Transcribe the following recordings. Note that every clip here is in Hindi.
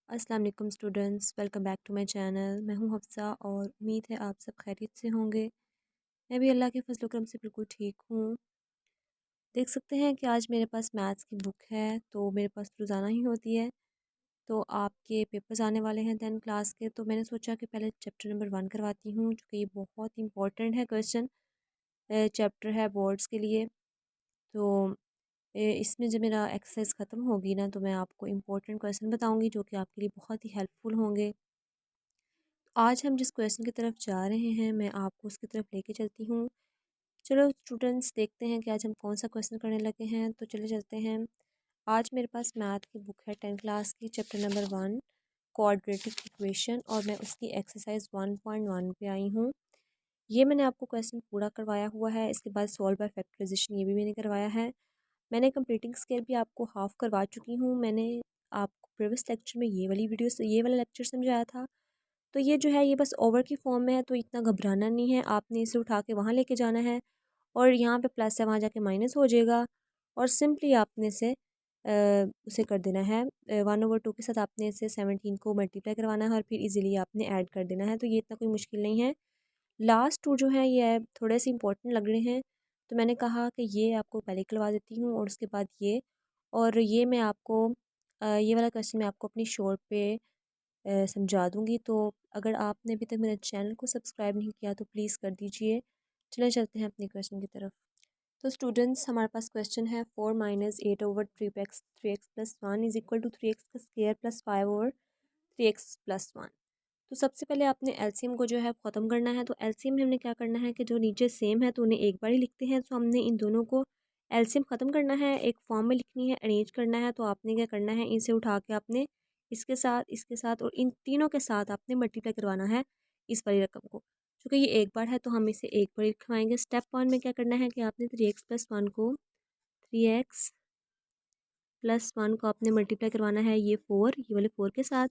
अस्सलाम वालेकुम students, welcome back to my channel. मैं हूं हफ्सा और उम्मीद है आप सब खैरियत से होंगे। मैं भी अल्लाह के फजल करम से बिल्कुल ठीक हूँ। देख सकते हैं कि आज मेरे पास मैथ्स की बुक है, तो मेरे पास रोज़ाना ही होती है। तो आपके पेपर्स आने वाले हैं 10 क्लास के, तो मैंने सोचा कि पहले चैप्टर नंबर 1 करवाती हूँ, क्योंकि ये बहुत इंपॉर्टेंट है क्वेश्चन चैप्टर है बोर्ड्स के लिए। तो इसमें जब मेरा एक्सरसाइज ख़त्म होगी ना, तो मैं आपको इम्पोर्टेंट क्वेश्चन बताऊँगी जो कि आपके लिए बहुत ही हेल्पफुल होंगे। आज हम जिस क्वेश्चन की तरफ जा रहे हैं, मैं आपको उसकी तरफ लेके चलती हूँ। चलो स्टूडेंट्स, देखते हैं कि आज हम कौन सा क्वेश्चन करने लगे हैं। तो चले चलते हैं। आज मेरे पास मैथ की बुक है 10 क्लास की, चैप्टर नंबर 1 क्वाड्रेटिक इक्वेशन, और मैं उसकी एक्सरसाइज 1.1 पे आई हूँ। ये मैंने आपको क्वेश्चन पूरा करवाया हुआ है। इसके बाद सॉल्व बाय फैक्टराइजेशन ये भी मैंने करवाया है। मैंने कंप्लीटिंग स्केल भी आपको हाफ करवा चुकी हूँ। मैंने आपको प्रीवियस लेक्चर में ये वाला लेक्चर समझाया था। तो ये जो है ये बस ओवर की फॉर्म में है, तो इतना घबराना नहीं है। आपने इसे उठा के वहाँ लेके जाना है, और यहाँ पे प्लस है, वहाँ जाके माइनस हो जाएगा। और सिंपली आपने इसे उसे कर देना है 1/2 के साथ। आपने इसे 17 को मल्टीप्लाई करवाना है और फिर इजीली आपने ऐड कर देना है। तो ये इतना कोई मुश्किल नहीं है। लास्ट टू जो है ये थोड़े से इंपॉर्टेंट लग रहे हैं, तो मैंने कहा कि ये आपको पहले करवा देती हूँ और उसके बाद ये। और ये मैं आपको ये वाला क्वेश्चन मैं आपको अपनी शॉर्ट पे समझा दूँगी। तो अगर आपने अभी तक मेरे चैनल को सब्सक्राइब नहीं किया तो प्लीज़ कर दीजिए। चले चलते हैं अपने क्वेश्चन की तरफ। तो स्टूडेंट्स, हमारे पास क्वेश्चन है 4 - 8/3x 3x + 1 is equal to 3x का स्क्वायर प्लस 5/3x + 1। तो सबसे पहले आपने एलसीएम को जो है ख़त्म करना है। तो एलसीएम में हमने क्या करना है कि जो नीचे सेम है तो उन्हें एक बार ही लिखते हैं। तो हमने इन दोनों को एलसीएम ख़त्म करना है, एक फॉर्म में लिखनी है, अरेंज करना है। तो आपने क्या करना है, इनसे उठा के आपने इसके साथ और इन तीनों के साथ आपने मल्टीप्लाई करवाना है इस वाली रकम को। चूँकि ये एक बार है तो हम इसे एक बार ही लिखवाएंगे। स्टेप 1 में क्या करना है कि आपने 3x + 1 को 3x + 1 को आपने मल्टीप्लाई करवाना है ये वाले 4 के साथ।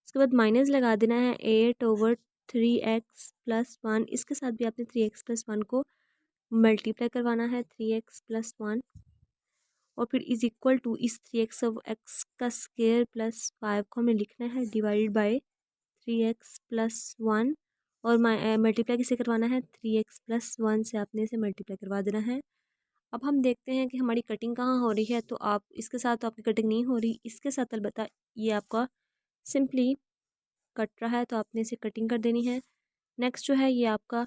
उसके बाद माइनस लगा देना है 8/3x + 1। इसके साथ भी आपने 3x + 1 को मल्टीप्लाई करवाना है 3x + 1। और फिर इज़ इक्वल टू इस 3x का स्क्वायर प्लस 5 को हमें लिखना है डिवाइडेड बाय 3x + 1। और मल्टीप्लाई किसे करवाना है, 3x + 1 से आपने इसे मल्टीप्लाई करवा देना है। अब हम देखते हैं कि हमारी कटिंग कहाँ हो रही है। तो आप इसके साथ तो आपकी कटिंग नहीं हो रही, इसके साथ अलबत्ता ये आपका सिंपली कट रहा है, तो आपने इसे कटिंग कर देनी है। नेक्स्ट जो है ये आपका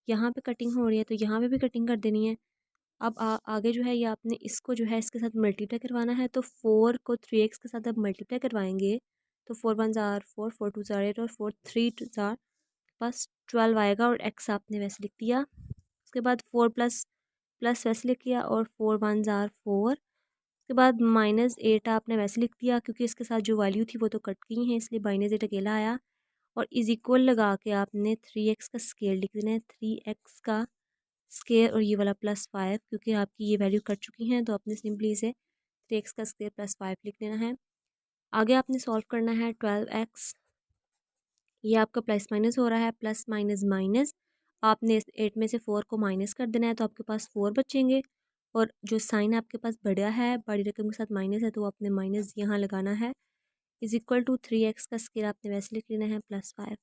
यहाँ पे कटिंग हो रही है, तो यहाँ पे भी कटिंग कर देनी है। अब आगे जो है ये आपने इसको जो है इसके साथ मल्टीप्लाई करवाना है। तो 4 को 3x के साथ अब मल्टीप्लाई करवाएंगे, तो 4 1 ज़ार 4, 4 2 ज़ार 8 और 4 3 ज़ार बस 12 आएगा। और x आपने वैसे लिख दिया। उसके बाद 4 प्लस प्लस वैसे लिख दिया, और 4 1 ज़ार 4। उसके बाद -8 आपने वैसे लिख दिया, क्योंकि इसके साथ जो वैल्यू थी वो तो कट गई है, इसलिए -8 अकेला आया। और इज इक्वल लगा के आपने 3x का स्केयर लिख देना है, 3x का स्केयर और ये वाला +5, क्योंकि आपकी ये वैल्यू कट चुकी हैं, तो आपने सिंपली इसे 3x का स्केयर +5 लिख देना है। आगे आपने सॉल्व करना है 12x। ये आपका प्लस माइनस हो रहा है, प्लस माइनस माइनस। आपने इस 8 में से 4 को माइनस कर देना है, तो आपके पास 4 बचेंगे। और जो साइन आपके पास बढ़ा है, बड़ी रकम के साथ माइनस है, तो आपने माइनस यहाँ लगाना है। इज इक्वल टू 3x का स्केयर आपने वैसे लिख लेना है +5।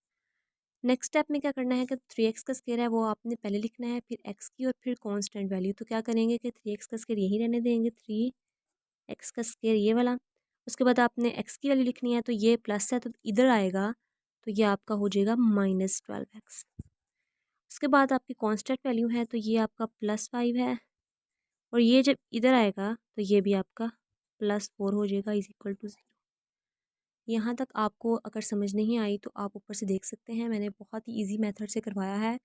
नेक्स्ट स्टेप में क्या करना है कि 3x का स्केयर है वो आपने पहले लिखना है, फिर x की और फिर कांस्टेंट वैल्यू। तो क्या करेंगे कि 3x का स्केयर यही रहने देंगे, 3x का स्केयर ये वाला। उसके बाद आपने x की वैल्यू लिखनी है, तो ये प्लस है तो इधर आएगा, तो ये आपका हो जाएगा -12x। उसके बाद आपकी कांस्टेंट वैल्यू है, तो ये आपका +5 है। और ये जब इधर आएगा तो ये भी आपका +4 हो जाएगा, इज इक्वल टू 0। यहाँ तक आपको अगर समझ नहीं आई तो आप ऊपर से देख सकते हैं, मैंने बहुत ही इजी मेथड से करवाया है।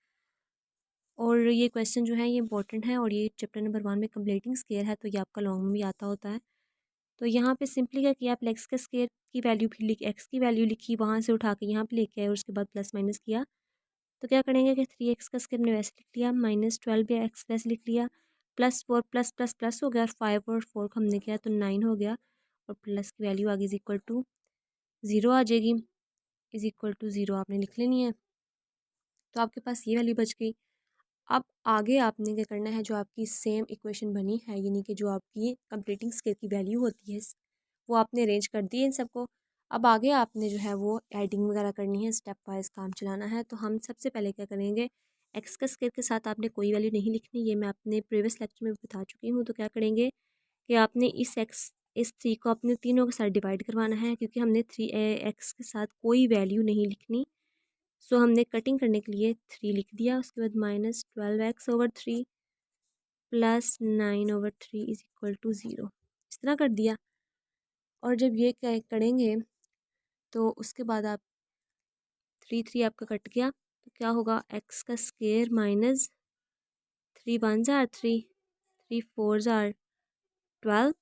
और ये क्वेश्चन जो है ये इंपॉर्टेंट है, और ये चैप्टर नंबर 1 में कंप्लीटिंग स्केयर है, तो ये आपका लॉन्ग में भी आता होता है। तो यहाँ पे सिंपली क्या किया, आप एक्स का स्केयर की वैल्यू फिर लिख एक्स की वैल्यू लिखी, वहाँ से उठा के यहाँ पे लेके आए और उसके बाद प्लस माइनस किया। तो क्या करेंगे कि 3x का स्केयर हमने वैसे लिख लिया, -12 भी एक्स वैसे लिख लिया, +4 प्लस प्लस प्लस हो गया, और 5 और 4 को हमने किया तो 9 हो गया। और प्लस की वैल्यू आगे इज इक्वल टू 0 आ जाएगी, इज इक्वल टू 0 आपने लिख लेनी है। तो आपके पास ये वैल्यू बच गई। अब आगे आपने क्या करना है, जो आपकी सेम इक्वेशन बनी है, यानी कि जो आपकी कंप्लीटिंग स्केयर की वैल्यू होती है, वो आपने अरेंज कर दी है इन सबको। अब आगे आपने जो है वो एडिंग वगैरह करनी है, स्टेप वाइज काम चलाना है। तो हम सबसे पहले क्या करेंगे, एक्स का स्क्वायर के साथ आपने कोई वैल्यू नहीं लिखनी, ये मैं अपने प्रीवियस लेक्चर में बता चुकी हूँ। तो क्या करेंगे कि आपने इस 3 को अपने तीनों के साथ डिवाइड करवाना है, क्योंकि हमने 3x के साथ कोई वैल्यू नहीं लिखनी। सो हमने कटिंग करने के लिए 3 लिख दिया। उसके बाद -12x/3 plus 9/3 is equal to 0, इस तरह कर दिया। और जब ये क्या करेंगे तो उसके बाद आप 3 आपका कट गया, तो क्या होगा, एक्स का स्क्वायर माइनस 3 1 3 3 4 12,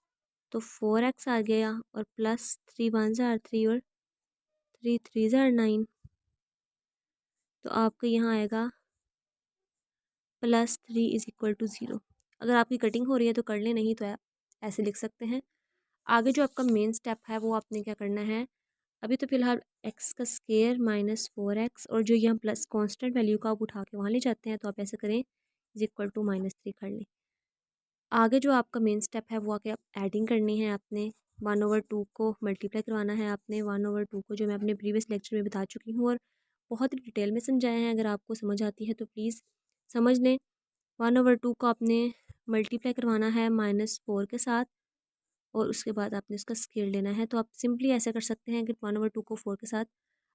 तो 4x आ गया, और प्लस 3 1 3 और 3 3 9, तो आपका यहाँ आएगा +3 इज इक्वल टू 0। अगर आपकी कटिंग हो रही है तो कर लें, नहीं तो आप ऐसे लिख सकते हैं। आगे जो आपका मेन स्टेप है वो आपने क्या करना है, अभी तो फिलहाल एक्स का स्क्वायर -4x, और जो यहाँ प्लस कांस्टेंट वैल्यू का आप उठा के वहाँ ले जाते हैं, तो आप ऐसे करें इज इक्वल टू -3 कर लें। आगे जो आपका मेन स्टेप है वो आके आप एडिंग करनी है। आपने 1/2 को मल्टीप्लाई करवाना है, आपने 1/2 को, जो मैं अपने प्रीवियस लेक्चर में बता चुकी हूँ और बहुत ही डिटेल में समझाया है। अगर आपको समझ आती है तो प्लीज़ समझ लें। 1/2 को आपने मल्टीप्लाई करवाना है -4 के साथ, और उसके बाद आपने उसका स्क्वायर लेना है। तो आप सिंपली ऐसे कर सकते हैं कि 1/2 को 4 के साथ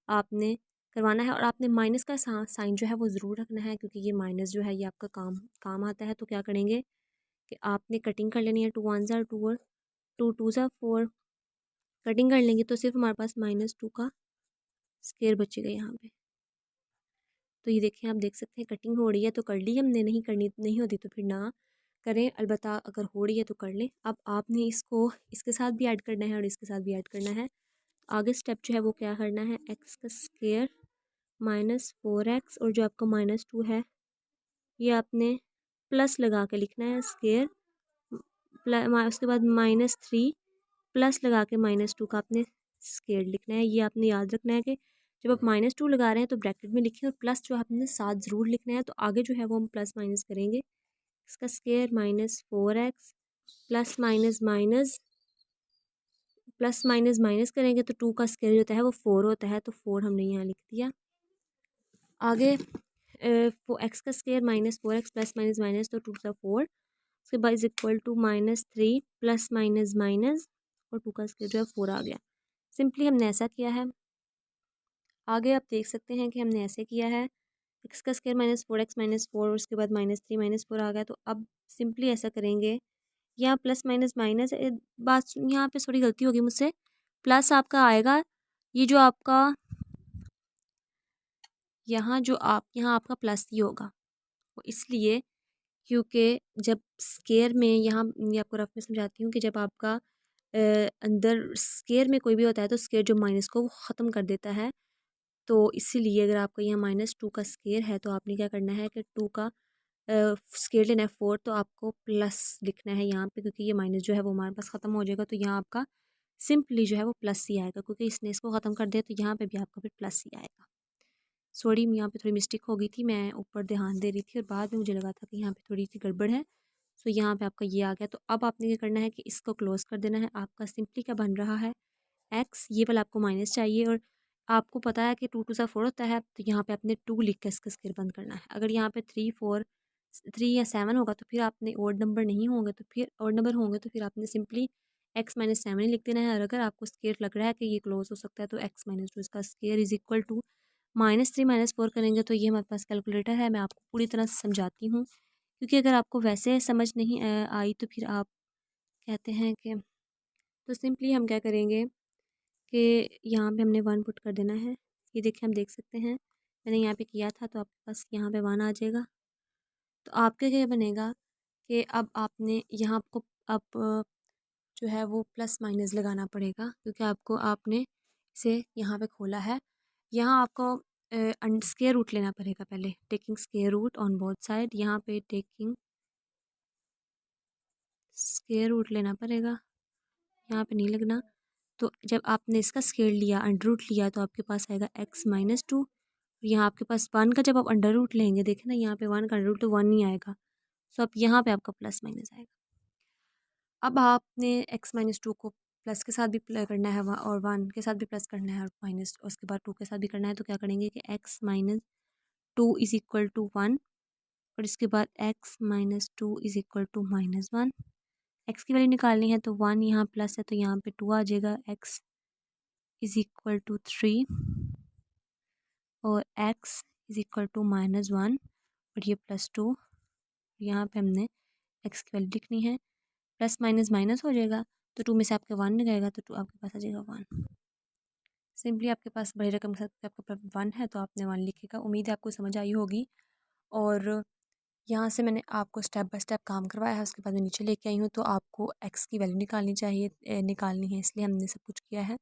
आपने करवाना है, और आपने माइनस का साइन जो है वो ज़रूर रखना है, क्योंकि ये माइनस जो है ये आपका काम काम आता है। तो क्या करेंगे कि आपने कटिंग कर लेनी है, 2 1 2 और 2 2 4, कटिंग कर लेंगे तो सिर्फ हमारे पास -2 का स्क्वायर बचेगा यहाँ पे। तो ये देखें, आप देख सकते हैं कटिंग हो रही है तो कर ली हमने, नहीं करनी नहीं होती तो फिर ना करें, अलबत्ता अगर हो रही है तो कर लें। अब आपने इसको इसके साथ भी ऐड करना है और इसके साथ भी ऐड करना है। आगे स्टेप जो है वो क्या करना है, एक्स का स्क्वायर -4x, और जो आपका -2 है ये आपने प्लस लगा के लिखना है, स्क्वायर उसके बाद -3 प्लस लगा के -2 का आपने स्क्वायर लिखना है। ये आपने याद रखना है कि जब आप -2 लगा रहे हैं तो ब्रैकेट में लिखें, और प्लस जो आपने साथ ज़रूर लिखना है। तो आगे जो है वो हम प्लस माइनस करेंगे, इसका square -4x plus minus minus plus minus minus करेंगे तो 2 का स्क्वायर होता है वो 4 होता है, तो 4 हमने यहाँ लिख दिया। आगे एक्स का square -4x plus minus minus, तो 2 सा 4, उसके बाद is equal to -3 plus minus minus, और 2 का स्क्वायर जो है 4 आ गया। सिंपली हमने ऐसा किया है। आगे आप देख सकते हैं कि हमने ऐसे किया है, एक्स का स्क्वायर -4x -4, उसके बाद -3 -4 आ गया। तो अब सिंपली ऐसा करेंगे, यहाँ प्लस माइनस माइनस, बात यहाँ पे थोड़ी गलती होगी मुझसे, प्लस आपका आएगा, ये जो आपका यहाँ आपका प्लस ही होगा, वो इसलिए क्योंकि जब स्केयर में, यहाँ ये आपको रफ में समझाती हूँ कि जब आपका अंदर स्केयर में कोई भी होता है तो स्केयर जो माइनस को वो ख़त्म कर देता है। तो इसीलिए अगर आपका यहाँ -2 का स्केयर है तो आपने क्या करना है कि 2 का स्केयर लेना है 4, तो आपको प्लस लिखना है यहाँ पे, क्योंकि ये माइनस जो है वो हमारे पास ख़त्म हो जाएगा। तो यहाँ आपका सिंपली जो है वो प्लस ही आएगा, क्योंकि इसने इसको ख़त्म कर दिया, तो यहाँ पे भी आपका फिर प्लस ही आएगा। सॉरी, यहाँ पे थोड़ी मिस्टेक हो गई थी, मैं ऊपर ध्यान दे रही थी और बाद में मुझे लगा था कि यहाँ पे थोड़ी सी गड़बड़ है। सो यहाँ पे आपका ये आ गया। तो अब आपने क्या करना है कि इसको क्लोज कर देना है। आपका सिंपली क्या बन रहा है, एक्स, ये वाला आपको माइनस चाहिए, और आपको पता है कि 2 2 सा 4 होता है, तो यहाँ पे आपने 2 लिख के इसका स्क्वायर बंद करना है। अगर यहाँ पे 3 या 7 होगा तो फिर आपने ओड नंबर नहीं होंगे, तो फिर ओड नंबर होंगे तो फिर आपने सिंपली x-7 ही लिख देना है। और अगर आपको स्क्वायर लग रहा है कि ये क्लोज हो सकता है तो x-2 इसका स्क्वायर इज इक्वल टू -3 -4 करेंगे। तो ये हमारे पास कैलकुलेटर है, मैं आपको पूरी तरह से समझाती हूँ, क्योंकि अगर आपको वैसे समझ नहीं आई तो फिर आप कहते हैं कि, तो सिंपली हम क्या करेंगे कि यहाँ पे हमने 1 पुट कर देना है। ये देखिए, हम देख सकते हैं मैंने यहाँ पे किया था, तो आपके पास यहाँ पे 1 आ जाएगा। तो आपके क्या बनेगा कि अब आपने यहाँ आपको अब जो है वो प्लस माइनस लगाना पड़ेगा, क्योंकि आपने इसे यहाँ पे खोला है। यहाँ आपको स्क्वायर रूट लेना पड़ेगा पहले, taking square root on both side. यहाँ पे टेकिंग स्क्वायर रूट लेना पड़ेगा, यहाँ पे नहीं लगना। तो जब आपने इसका स्क्वायर लिया, अंडर रूट लिया, तो आपके पास आएगा x-2। यहाँ आपके पास 1 का जब आप अंडर रूट लेंगे, देखें ना, यहाँ पे 1 का अंडर रूट तो 1 नहीं आएगा। सो अब यहाँ पे आपका प्लस माइनस आएगा। अब आपने x-2 को प्लस के साथ भी करना है और 1 के साथ भी प्लस करना है और माइनस उसके बाद 2 के साथ भी करना है। तो क्या करेंगे कि x minus 2 is equal to 1 और इसके बाद x minus 2 is equal to minus 1। x की वैल्यू निकालनी है तो 1 यहाँ प्लस है तो यहाँ पे 2 आ जाएगा। x इज़ इक्वल टू 3 और x is equal to minus 1 और ये प्लस 2। यहाँ पे हमने x की वैल्यू लिखनी है। प्लस माइनस माइनस हो जाएगा तो 2 में से आपके 1 निकलेगा तो 2 आपके पास आ जाएगा 1। सिंपली आपके पास बड़ी रकम के साथ आपका 1 है तो आपने 1 लिखेगा। उम्मीद है आपको समझ आई होगी। और यहाँ से मैंने आपको स्टेप बाय स्टेप काम करवाया है, उसके बाद मैं नीचे लेके आई हूँ। तो आपको x की वैल्यू निकालनी चाहिए, निकालनी है, इसलिए हमने सब कुछ किया है।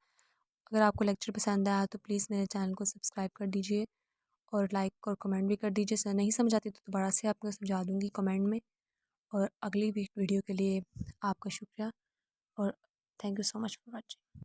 अगर आपको लेक्चर पसंद आया तो प्लीज़ मेरे चैनल को सब्सक्राइब कर दीजिए और लाइक और कमेंट भी कर दीजिए। सर नहीं समझ आती तो दोबारा से आपको समझा दूँगी कमेंट में। और अगली वीडियो के लिए आपका शुक्रिया और thank you so much for watching.